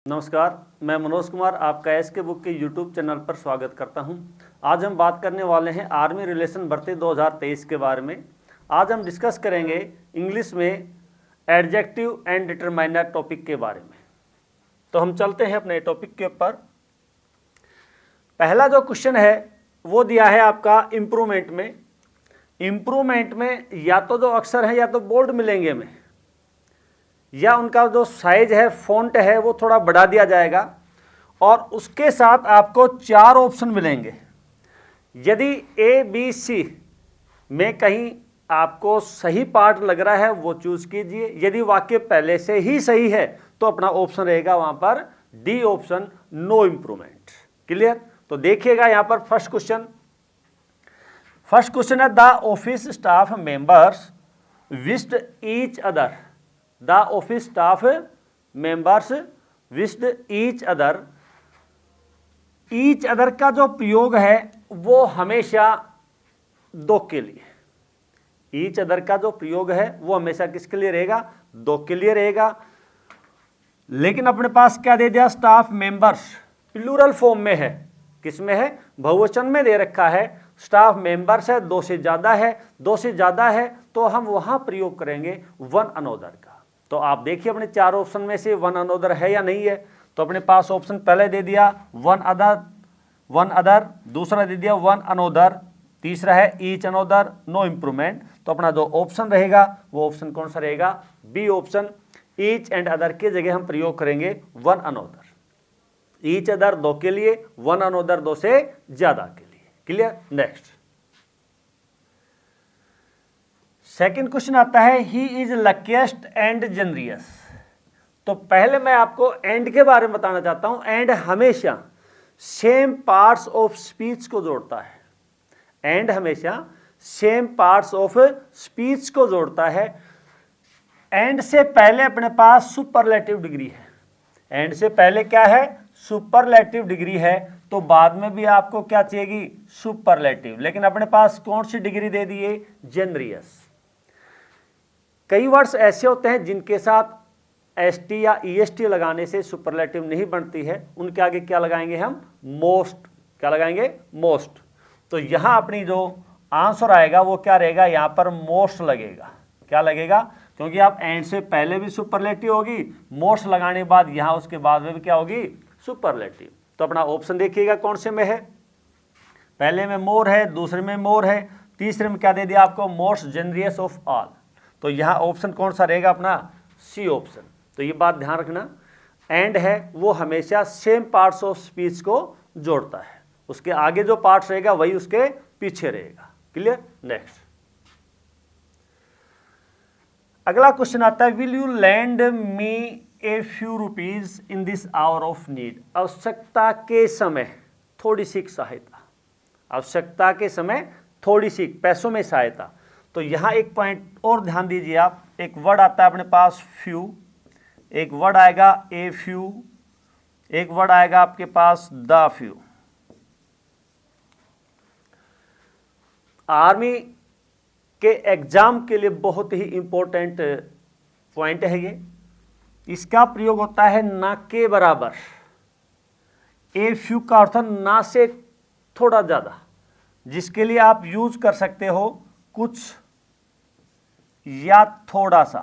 नमस्कार, मैं मनोज कुमार आपका एसके बुक के यूट्यूब चैनल पर स्वागत करता हूं। आज हम बात करने वाले हैं आर्मी रिलेशन भर्ती 2023 के बारे में। आज हम डिस्कस करेंगे इंग्लिश में एडजेक्टिव एंड डिटरमाइनर टॉपिक के बारे में। तो हम चलते हैं अपने टॉपिक के ऊपर। पहला जो क्वेश्चन है वो दिया है आपका इम्प्रूवमेंट में। इम्प्रूवमेंट में या तो जो अक्षर है या तो बोल्ड मिलेंगे हमें, या उनका जो साइज है फॉन्ट है वो थोड़ा बढ़ा दिया जाएगा, और उसके साथ आपको 4 ऑप्शन मिलेंगे। यदि ए बी सी में कहीं आपको सही पार्ट लग रहा है वो चूज कीजिए। यदि वाक्य पहले से ही सही है तो अपना ऑप्शन रहेगा वहां पर D option, no improvement. Clear? तो देखिएगा यहां पर फर्स्ट क्वेश्चन है the office staff members wished each other. The office staff members wished each other. Each other का जो प्रयोग है वो हमेशा दो के लिए। ईच अदर का जो प्रयोग है वो हमेशा किसके लिए रहेगा? दो के लिए रहेगा। लेकिन अपने पास क्या दे दिया? स्टाफ मेंबर्स प्लूरल फॉर्म में है। किस में है? बहुवचन में दे रखा है। स्टाफ मेंबर्स है, दो से ज्यादा है। दो से ज्यादा है तो हम वहां प्रयोग करेंगे वन अनोदर का। तो आप देखिए अपने 4 ऑप्शन में से वन अनोदर है या नहीं है। तो अपने पास ऑप्शन पहले दे दिया वन अदर, दूसरा दे दिया वन अनोदर, तीसरा है ईच अनोदर, नो इम्प्रूवमेंट। तो अपना जो ऑप्शन रहेगा वो ऑप्शन कौन सा रहेगा? B option. Each and other के जगह हम प्रयोग करेंगे वन अनोदर। ईच अदर दो के लिए, वन अनोदर दो से ज्यादा के लिए। क्लियर? नेक्स्ट सेकंड क्वेश्चन आता है ही इज लकीस्ट एंड जनरियस। तो पहले मैं आपको एंड के बारे में बताना चाहता हूं। एंड हमेशा सेम पार्ट्स ऑफ स्पीच को जोड़ता है। एंड हमेशा सेम पार्ट्स ऑफ स्पीच को जोड़ता है। एंड से पहले अपने पास सुपरलेटिव डिग्री है। एंड से पहले क्या है? सुपरलेटिव डिग्री है। तो बाद में भी आपको क्या चाहिएगी? सुपरलेटिव। लेकिन अपने पास कौन सी डिग्री दे दी है? जेनरियस। कई वर्ड्स ऐसे होते हैं जिनके साथ एसटी या ईएसटी लगाने से सुपरलेटिव नहीं बनती है। उनके आगे क्या लगाएंगे हम? मोस्ट। क्या लगाएंगे? मोस्ट। तो यहां अपनी जो आंसर आएगा वो क्या रहेगा? यहां पर मोस्ट लगेगा। क्या लगेगा? क्योंकि आप एंड से पहले भी सुपरलेटिव होगी, मोस्ट लगाने के बाद यहां उसके बाद में भी क्या होगी? सुपरलेटिव। तो अपना ऑप्शन देखिएगा कौन से में है। पहले में मोर है, दूसरे में मोर है, तीसरे में क्या दे दिया आपको? Most generous of all. तो यहां ऑप्शन कौन सा रहेगा? अपना सी ऑप्शन। तो ये बात ध्यान रखना, एंड है वो हमेशा सेम पार्ट्स ऑफ स्पीच को जोड़ता है। उसके आगे जो पार्ट्स रहेगा वही उसके पीछे रहेगा। क्लियर? नेक्स्ट अगला क्वेश्चन आता है will you land me a few rupees in this hour of need. आवश्यकता के समय थोड़ी सी सहायता। आवश्यकता के समय थोड़ी सी पैसों में सहायता। तो यहां एक पॉइंट और ध्यान दीजिए आप। एक वर्ड आता है अपने पास फ्यू, एक वर्ड आएगा ए फ्यू, एक वर्ड आएगा आपके पास द फ्यू। आर्मी के एग्जाम के लिए बहुत ही इंपॉर्टेंट पॉइंट है ये। इसका प्रयोग होता है ना के बराबर। ए फ्यू का अर्थ ना से थोड़ा ज्यादा, जिसके लिए आप यूज कर सकते हो कुछ या थोड़ा सा।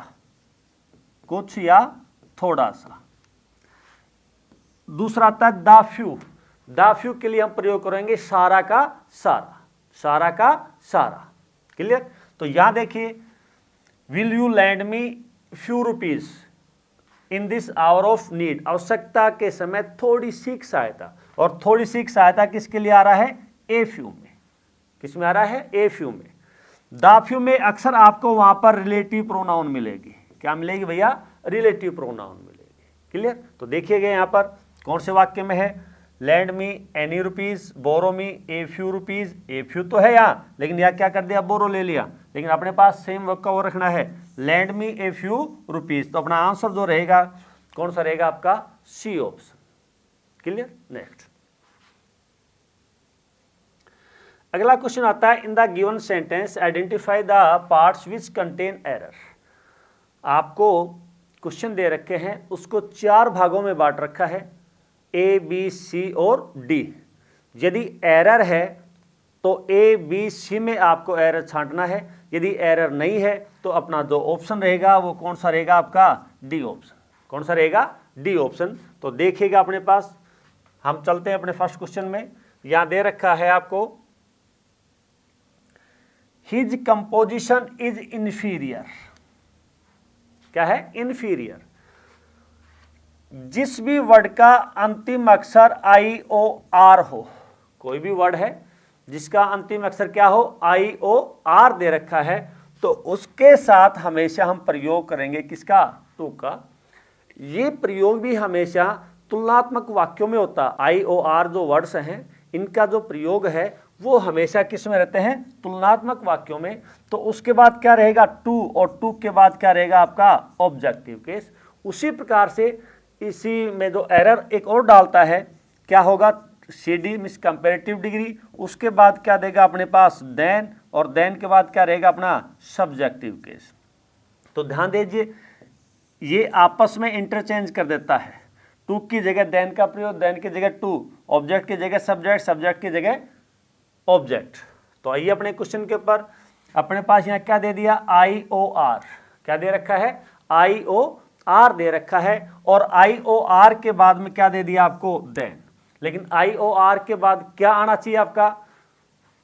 कुछ या थोड़ा सा। दूसरा आता है द फ्यू। द फ्यू के लिए हम प्रयोग करेंगे सारा का सारा। सारा का सारा। क्लियर? तो यहां देखिए will you land me few rupees in this hour of need. आवश्यकता के समय थोड़ी सी सहायता। और थोड़ी सी सहायता किसके लिए आ रहा है? ए फ्यू में। किस में आ रहा है? ए फ्यू में। द फ्यू में अक्सर आपको वहां पर रिलेटिव प्रोनाउन मिलेगी। क्या मिलेगी भैया? रिलेटिव प्रोनाउन मिलेगी। क्लियर? तो देखिएगा यहां पर कौन से वाक्य में है? Lend me any rupees, borrow me a few rupees. A few तो है यहां, लेकिन यहां क्या कर दिया? बोरो ले लिया। लेकिन अपने पास सेम वर्क का वो रखना है, lend me a few rupees. तो अपना आंसर जो रहेगा कौन सा रहेगा? आपका सी ऑप्शन। क्लियर? नेक्स्ट अगला क्वेश्चन आता है in the given sentence identify the parts which contain error. आपको क्वेश्चन दे रखे हैं उसको 4 भागों में बांट रखा है, ए बी सी और डी। यदि एरर है तो ए बी सी में आपको एरर छांटना है, यदि एरर नहीं है तो अपना जो ऑप्शन रहेगा वो कौन सा रहेगा आपका, डी ऑप्शन। कौन सा रहेगा, डी ऑप्शन। तो देखिएगा अपने पास, हम चलते हैं अपने फर्स्ट क्वेश्चन में। यहां दे रखा है आपको हिज कंपोजिशन इज इंफीरियर। क्या है, इंफीरियर। जिस भी वर्ड का अंतिम अक्षर आई ओ आर हो, कोई भी वर्ड है जिसका अंतिम अक्षर क्या हो, आई ओ आर दे रखा है, तो उसके साथ हमेशा हम प्रयोग करेंगे किसका, टू का। ये प्रयोग भी हमेशा तुलनात्मक वाक्यों में होता है। आई ओ आर जो वर्ड्स हैं इनका जो प्रयोग है वो हमेशा किस में रहते हैं, तुलनात्मक वाक्यों में। तो उसके बाद क्या रहेगा, टू, और टू के बाद क्या रहेगा आपका ऑब्जेक्टिव केस। उसी प्रकार से इसी में जो एरर एक और डालता है, क्या होगा, C D means comparative degree. उसके बाद क्या देगा अपने पास, देन, और देन के बाद क्या रहेगा अपना सब्जेक्टिव केस। तो ध्यान दीजिए ये आपस में इंटरचेंज कर देता है। टू की जगह देन का प्रयोग, देन की जगह टू, ऑब्जेक्ट की जगह सब्जेक्ट, सब्जेक्ट की जगह ऑब्जेक्ट। तो आइए अपने क्वेश्चन के ऊपर। अपने पास यहाँ क्या दे दिया, आई ओ आर। क्या दे रखा है, आई ओ आर दे रखा है, और आई ओ आर के बाद में क्या दे दिया आपको, देन। लेकिन आई ओ आर के बाद क्या आना चाहिए आपका,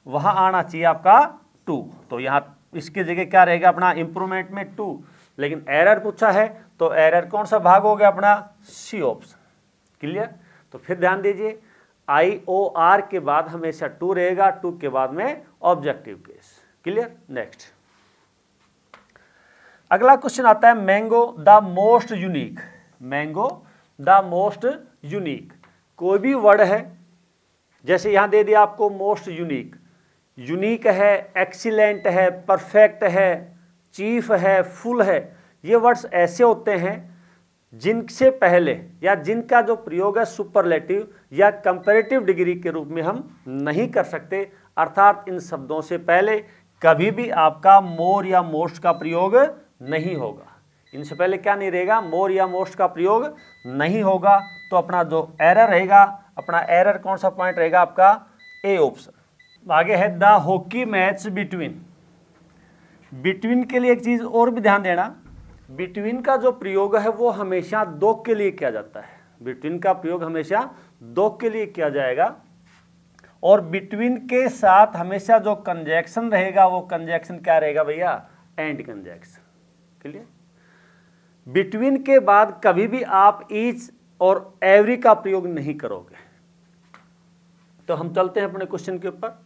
वहां आना चाहिए आपका टू। तो यहाँ इसकी जगह क्या रहेगा अपना इंप्रूवमेंट में टू। लेकिन एरर पूछा है तो एरर कौन सा भाग हो गया अपना, सी ऑप्शन। क्लियर। तो फिर ध्यान दीजिए आई ओ आर के बाद हमेशा टू रहेगा, टू के बाद में ऑब्जेक्टिव केस। क्लियर। नेक्स्ट अगला क्वेश्चन आता है, mango the most unique. Mango the most unique, कोई भी वर्ड है, जैसे यहां दे दिया आपको मोस्ट यूनिक। यूनिक है, एक्सीलेंट है, परफेक्ट है, चीफ है, फुल है। ये वर्ड्स ऐसे होते हैं जिनसे पहले या जिनका जो प्रयोग है सुपरलेटिव या कंपैरेटिव डिग्री के रूप में हम नहीं कर सकते। अर्थात इन शब्दों से पहले कभी भी आपका मोर या मोस्ट का प्रयोग नहीं होगा। इनसे पहले क्या नहीं रहेगा, मोर या मोस्ट का प्रयोग नहीं होगा। तो अपना जो एरर रहेगा, अपना एरर कौन सा पॉइंट रहेगा आपका, ए ऑप्शन। आगे है the hockey match between. Between के लिए एक चीज और भी ध्यान देना, बिटवीन का जो प्रयोग है वो हमेशा दो के लिए किया जाता है। बिटवीन का प्रयोग हमेशा दो के लिए किया जाएगा, और बिटवीन के साथ हमेशा जो कंजैक्शन रहेगा वो कंजैक्शन क्या रहेगा भैया, एंड कंजैक्शन। क्लियर। बिटवीन के बाद कभी भी आप ईच और एवरी का प्रयोग नहीं करोगे। तो हम चलते हैं अपने क्वेश्चन के ऊपर।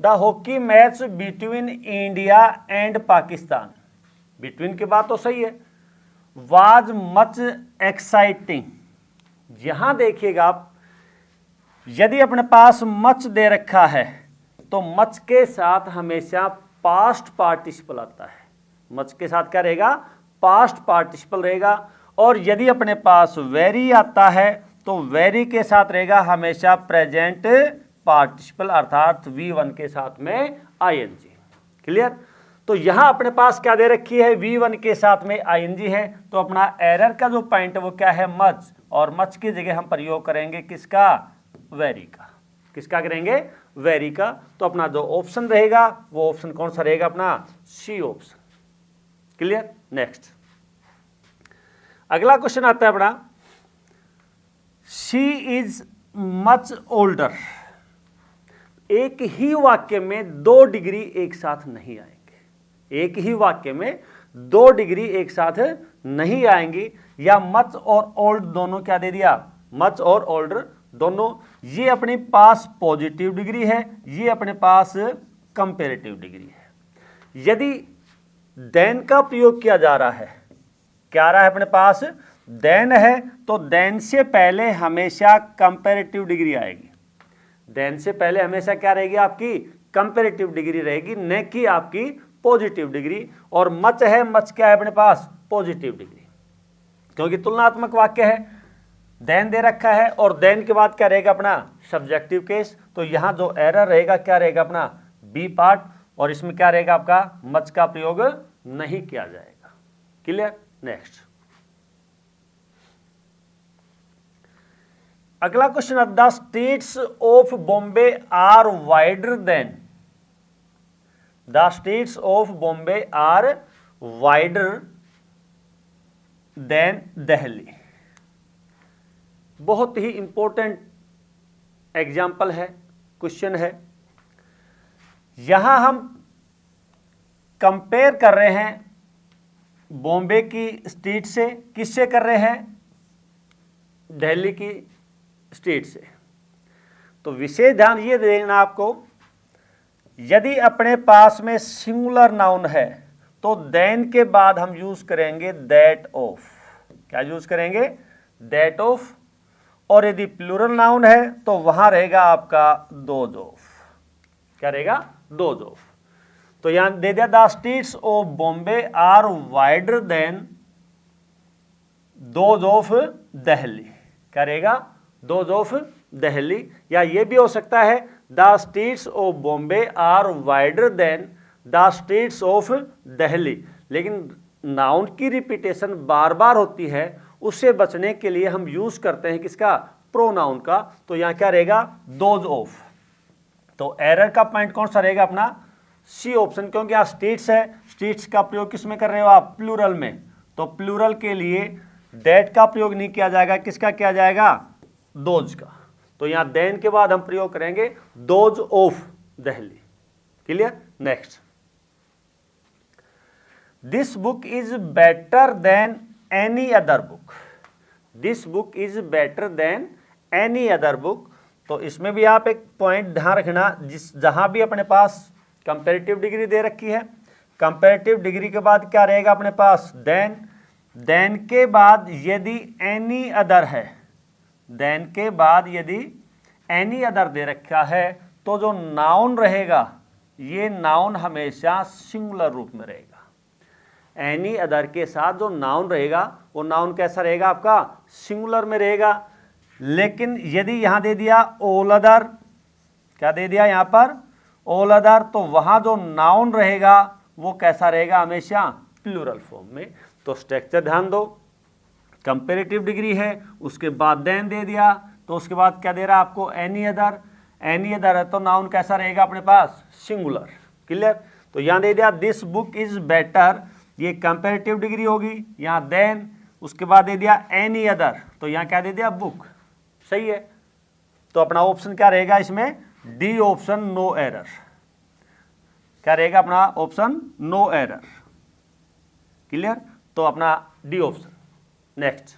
The hockey match between India and Pakistan. Between के बाद तो सही है, वाज मच एक्साइटिंग। यहां देखिएगा आप, यदि अपने पास मच दे रखा है तो मच के साथ हमेशा पास्ट पार्टिसिपल आता है। मच के साथ क्या रहेगा, पास्ट पार्टिसिपल रहेगा। और यदि अपने पास वेरी आता है तो वेरी के साथ रहेगा हमेशा प्रेजेंट पार्टिसिपल, अर्थात V1 के साथ में ING। क्लियर। तो यहां अपने पास क्या दे रखी है, V1 के साथ में ING है। तो अपना एरर का जो पॉइंट है वो क्या है, मच, और मच की जगह हम प्रयोग करेंगे किसका, वेरी का। किसका करेंगे, वेरी का। तो अपना जो ऑप्शन रहेगा वो ऑप्शन कौन सा रहेगा अपना, सी ऑप्शन। क्लियर। नेक्स्ट अगला क्वेश्चन आता है अपना, शी इज मच ओल्डर। एक ही वाक्य में 2 डिग्री एक साथ नहीं आएंगे। एक ही वाक्य में 2 डिग्री एक साथ नहीं आएंगी। या मच और ओल्ड दोनों क्या दे दिया, मच और ओल्डर दोनों। ये अपने पास पॉजिटिव डिग्री है, ये अपने पास कंपेरेटिव डिग्री है। यदि देन का प्रयोग किया जा रहा है, क्या आ रहा है अपने पास, देन है, तो देन से पहले हमेशा कंपेरेटिव डिग्री आएगी। देन से पहले हमेशा क्या रहेगी आपकी, कंपेरेटिव डिग्री रहेगी, न कि आपकी पॉजिटिव डिग्री। और मच है, मच क्या है अपने पास, पॉजिटिव डिग्री, क्योंकि तुलनात्मक वाक्य है। देन दे रखा है और देन के बाद क्या रहेगा अपना सब्जेक्टिव केस। तो यहां जो एरर रहेगा क्या रहेगा अपना बी पार्ट, और इसमें क्या रहेगा आपका मच का प्रयोग नहीं किया जाएगा। क्लियर। नेक्स्ट अगला question, the streets of Bombay are wider than, the streets of Bombay are wider than Delhi. बहुत ही इंपॉर्टेंट एग्जाम्पल है, क्वेश्चन है। यहां हम कंपेयर कर रहे हैं बॉम्बे की स्ट्रीट से, किससे कर रहे हैं, दिल्ली की स्ट्रीट से। तो विशेष ध्यान ये देना आपको, यदि अपने पास में सिंगुलर नाउन है तो देन के बाद हम यूज करेंगे दैट ऑफ। क्या यूज करेंगे, दैट ऑफ। और यदि प्लूरल नाउन है तो वहां रहेगा आपका दोज ऑफ। क्या रहेगा, दोज ऑफ। तो यहां दे दिया the streets of Bombay are wider than those of Delhi. क्या रहेगा, दोज ऑफ दिल्ली। या ये भी हो सकता है the streets of Bombay are wider than the streets of Delhi. लेकिन नाउन की रिपीटेशन बार बार होती है, उससे बचने के लिए हम यूज करते हैं किसका, प्रोनाउन का। तो यहां क्या रहेगा, दोज ऑफ। तो एरर का पॉइंट कौन सा रहेगा अपना, सी ऑप्शन, क्योंकि यहाँ स्ट्रीट्स है, स्ट्रीट्स का प्रयोग किस में कर रहे हो आप, प्लूरल में। तो प्लूरल के लिए दैट का प्रयोग नहीं किया जाएगा, किसका किया जाएगा, दोज का। तो यहां देन के बाद हम प्रयोग करेंगे those of Delhi. Clear. Next, this book is better than any other book. This book is better than any other book. तो इसमें भी आप एक पॉइंट ध्यान रखना, जहां भी अपने पास कंपैरेटिव डिग्री दे रखी है, कंपैरेटिव डिग्री के बाद क्या रहेगा अपने पास, देन। देन के बाद यदि एनी अदर है, देन के बाद यदि एनी अदर दे रखा है, तो जो नाउन रहेगा, ये नाउन हमेशा सिंगुलर रूप में रहेगा। एनी अदर के साथ जो नाउन रहेगा, वो नाउन कैसा रहेगा आपका, सिंगुलर में रहेगा। लेकिन यदि यहां दे दिया ऑल अदर, क्या दे दिया यहां पर, ऑल अदर, तो वहां जो नाउन रहेगा वो कैसा रहेगा, हमेशा प्लूरल फॉर्म में। तो स्ट्रक्चर ध्यान दो, कंपैरेटिव डिग्री है, उसके बाद देन दे दिया, तो उसके बाद क्या दे रहा है आपको, एनी अदर। एनी अदर है तो नाउन कैसा रहेगा अपने पास, सिंगुलर। क्लियर। तो यहां दे दिया दिस बुक इज बेटर, ये कंपैरेटिव डिग्री होगी, यहाँ देन, उसके बाद दे दिया एनी अदर, तो यहाँ क्या दे दिया, बुक। सही है। तो अपना ऑप्शन क्या रहेगा इसमें, डी ऑप्शन, नो एरर। क्या रहेगा अपना ऑप्शन, नो एरर। क्लियर। तो अपना डी ऑप्शन। नेक्स्ट,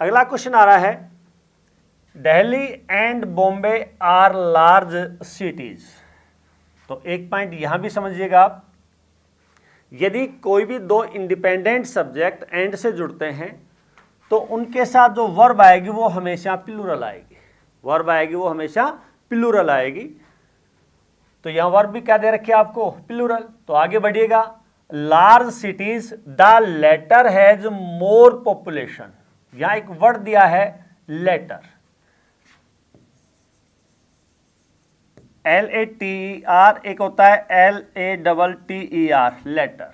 अगला क्वेश्चन आ रहा है, Delhi and Bombay are large cities. तो एक पॉइंट यहां भी समझिएगा आप, यदि कोई भी दो इंडिपेंडेंट सब्जेक्ट एंड से जुड़ते हैं तो उनके साथ जो वर्ब आएगी वो हमेशा प्लूरल आएगी। वर्ब आएगी वो हमेशा प्लूरल आएगी। तो यहां वर्ब भी क्या दे रखी है आपको, प्लूरल। तो आगे बढ़िएगा, large cities the latter has more population. यहां एक वर्ड दिया है लेटर, LATER, एक होता है LATTER, लेटर।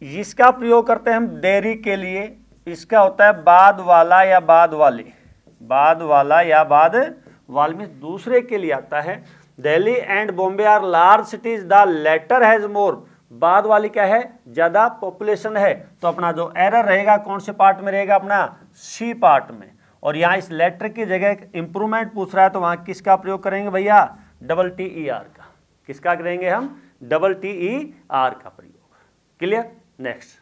इसका प्रयोग करते हैं हम देरी के लिए, इसका होता है बाद वाला या बाद वाली, बाद वाला या बाद वाली में दूसरे के लिए आता है। Delhi and Bombay are large cities the latter has more, बाद वाली क्या है, ज्यादा पॉपुलेशन है। तो अपना जो एरर रहेगा कौन से पार्ट में रहेगा, अपना सी पार्ट में। और यहाँ इस लेटर की जगह इंप्रूवमेंट पूछ रहा है, तो वहां किसका प्रयोग करेंगे भैया, TER का। किसका करेंगे हम, TER का प्रयोग। क्लियर। नेक्स्ट,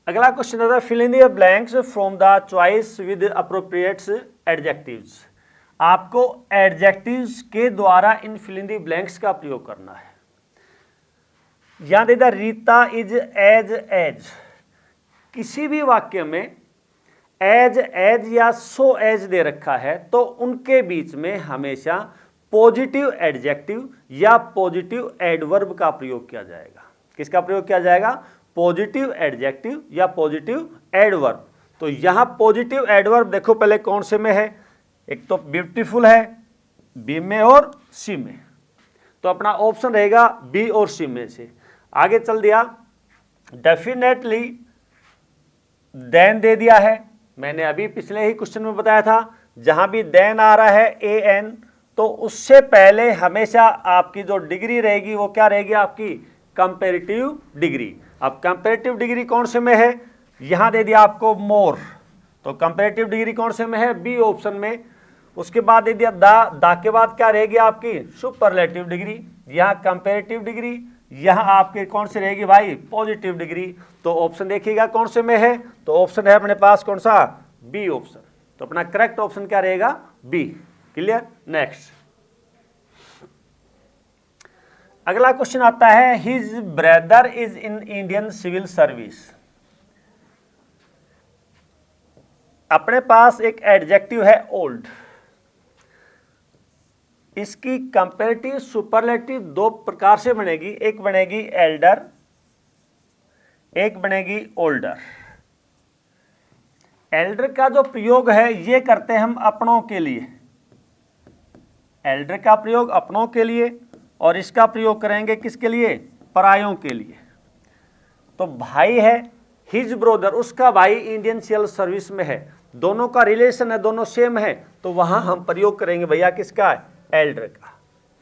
अगला क्वेश्चन है, fill in the blanks from the choice with appropriates adjectives. आपको एडजेक्टिव्स के द्वारा इन फिल इन द ब्लैंक्स का प्रयोग करना है। यहां दे द रीता इज एज। किसी भी वाक्य में एज या सो एज दे रखा है तो उनके बीच में हमेशा पॉजिटिव एडजेक्टिव या पॉजिटिव एडवर्ब का प्रयोग किया जाएगा। किसका प्रयोग किया जाएगा, पॉजिटिव एडजेक्टिव या पॉजिटिव एडवर्ब। तो यहां पॉजिटिव एडवर्ब देखो पहले कौन से में है, एक तो ब्यूटीफुल है, बी में और सी में। तो अपना ऑप्शन रहेगा बी और सी में से। आगे चल दिया, डेफिनेटली देन दे दिया है, मैंने अभी पिछले ही क्वेश्चन में बताया था, जहां भी देन आ रहा है एन, तो उससे पहले हमेशा आपकी जो डिग्री रहेगी वो क्या रहेगी, आपकी कंपैरेटिव डिग्री। अब कंपैरेटिव डिग्री कौन से में है, यहां दे दिया आपको मोर, तो कंपैरेटिव डिग्री कौन से में है, बी ऑप्शन में। उसके बाद दे दिया दा के बाद क्या रहेगी आपकी सुपरलेटिव डिग्री, यहाँ कंपैरेटिव डिग्री, यहाँ आपके कौन से रहेगी भाई, पॉजिटिव डिग्री। तो ऑप्शन देखिएगा कौन से में है, तो ऑप्शन है अपने पास कौन सा, बी ऑप्शन। तो अपना करेक्ट ऑप्शन क्या रहेगा, बी। क्लियर। नेक्स्ट अगला क्वेश्चन आता है, his brother is in Indian civil service. अपने पास एक एडजेक्टिव है ओल्ड, इसकी कंपैरेटिव सुपरलेटिव दो प्रकार से बनेगी, एक बनेगी एल्डर, एक बनेगी ओल्डर। एल्डर का जो प्रयोग है ये करते हैं हम अपनों के लिए, एल्डर का प्रयोग अपनों के लिए, और इसका प्रयोग करेंगे किसके लिए, परायों के लिए। तो भाई है हिज ब्रदर, उसका भाई इंडियन सिविल सर्विस में है, दोनों का रिलेशन है, दोनों सेम है, तो वहां हम प्रयोग करेंगे भैया किसका, एल्डर का।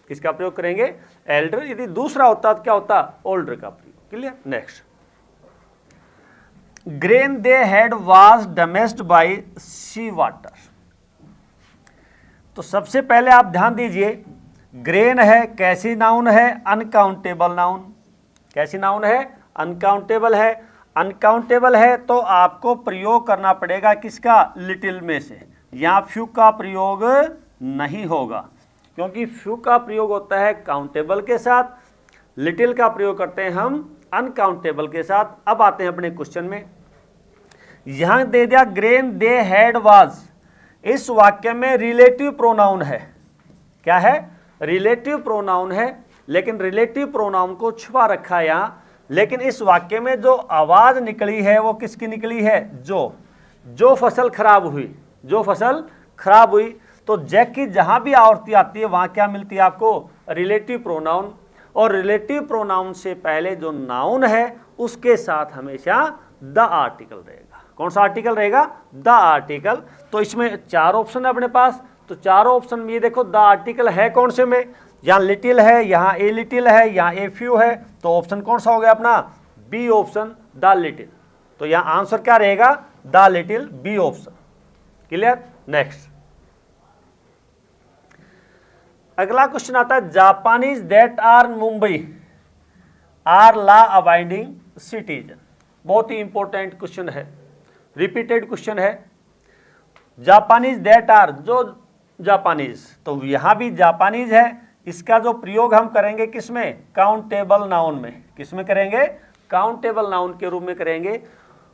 किसका प्रयोग करेंगे, एल्डर। यदि दूसरा होता तो क्या होता, ओल्डर का प्रयोग। Clear. Next, grain they had was damaged by sea water. तो सबसे पहले आप ध्यान दीजिए, ग्रेन है कैसी नाउन है, अनकाउंटेबल नाउन। कैसी नाउन है, अनकाउंटेबल है। अनकाउंटेबल है तो आपको प्रयोग करना पड़ेगा किसका, लिटिल में से। यहाँ फ्यू का प्रयोग नहीं होगा, क्योंकि फ्यू का प्रयोग होता है काउंटेबल के साथ, लिटिल का प्रयोग करते हैं हम अनकाउंटेबल के साथ। अब आते हैं अपने क्वेश्चन में, यहां दे दिया ग्रेन दे हैड वाज, इस वाक्य में रिलेटिव प्रोनाउन है। क्या है, रिलेटिव प्रोनाउन है, लेकिन रिलेटिव प्रोनाउन को छुपा रखा है यहां। लेकिन इस वाक्य में जो आवाज निकली है वो किसकी निकली है, जो फसल खराब हुई, जो फसल खराब हुई। तो जैक की जहां भी आवृत्ति आती है वहां क्या मिलती है आपको, रिलेटिव प्रोनाउन। और रिलेटिव प्रोनाउन से पहले जो नाउन है उसके साथ हमेशा द आर्टिकल रहेगा। कौन सा आर्टिकल रहेगा, द आर्टिकल। तो इसमें चार ऑप्शन है अपने पास, तो चारों ऑप्शन में ये देखो द आर्टिकल है कौन से में, यहाँ लिटिल है, यहाँ ए लिटिल है, यहाँ ए फ्यू है। तो ऑप्शन कौन सा हो गया अपना, बी ऑप्शन, द लिटिल। तो यहाँ आंसर क्या रहेगा, the little, B option. Clear. Next अगला क्वेश्चन आता है, Japanese that are Mumbai are law abiding citizen. बहुत ही इंपॉर्टेंट क्वेश्चन है, रिपीटेड क्वेश्चन है। जापानीज दैट आर, जो जापानीज, तो यहां भी जापानीज है, इसका जो प्रयोग हम करेंगे किसमें, काउंटेबल नाउन में। किसमें करेंगे, काउंटेबल नाउन के रूप में करेंगे।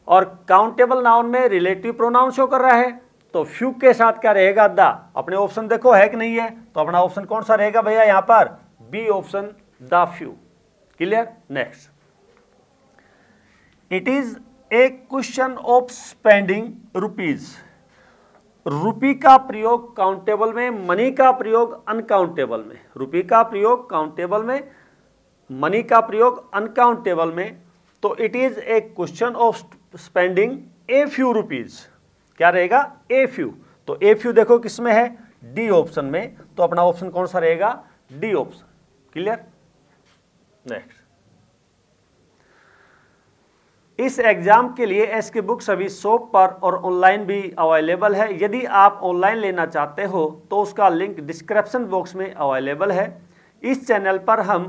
और काउंटेबल नाउन में रिलेटिव प्रोनाउन शो कर रहा है, तो फ्यू के साथ क्या रहेगा, द। अपने ऑप्शन देखो है कि नहीं है, तो अपना ऑप्शन कौन सा रहेगा भैया यहां पर, B option, the few. Clear. Next, it is a question of spending rupees. Rupee का प्रयोग काउंटेबल में, मनी का प्रयोग अनकाउंटेबल में। रुपी का प्रयोग काउंटेबल में, मनी का प्रयोग अनकाउंटेबल में। तो it is a question of spending A few rupees. क्या रहेगा, ए फ्यू। तो ए फ्यू देखो किसमें है, डी ऑप्शन में। तो अपना ऑप्शन कौन सा रहेगा, डी ऑप्शन। क्लियर। नेक्स्ट, इस एग्जाम के लिए इसकी बुक सभी शॉप पर और ऑनलाइन भी अवेलेबल है। यदि आप ऑनलाइन लेना चाहते हो तो उसका लिंक डिस्क्रिप्शन बॉक्स में अवेलेबल है। इस चैनल पर हम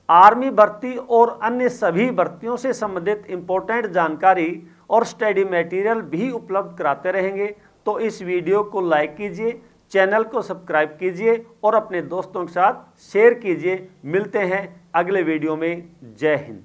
आर्मी भर्ती और अन्य सभी भर्तियों से संबंधित इम्पोर्टेंट जानकारी और स्टडी मटेरियल भी उपलब्ध कराते रहेंगे। तो इस वीडियो को लाइक कीजिए, चैनल को सब्सक्राइब कीजिए और अपने दोस्तों के साथ शेयर कीजिए। मिलते हैं अगले वीडियो में। जय हिंद।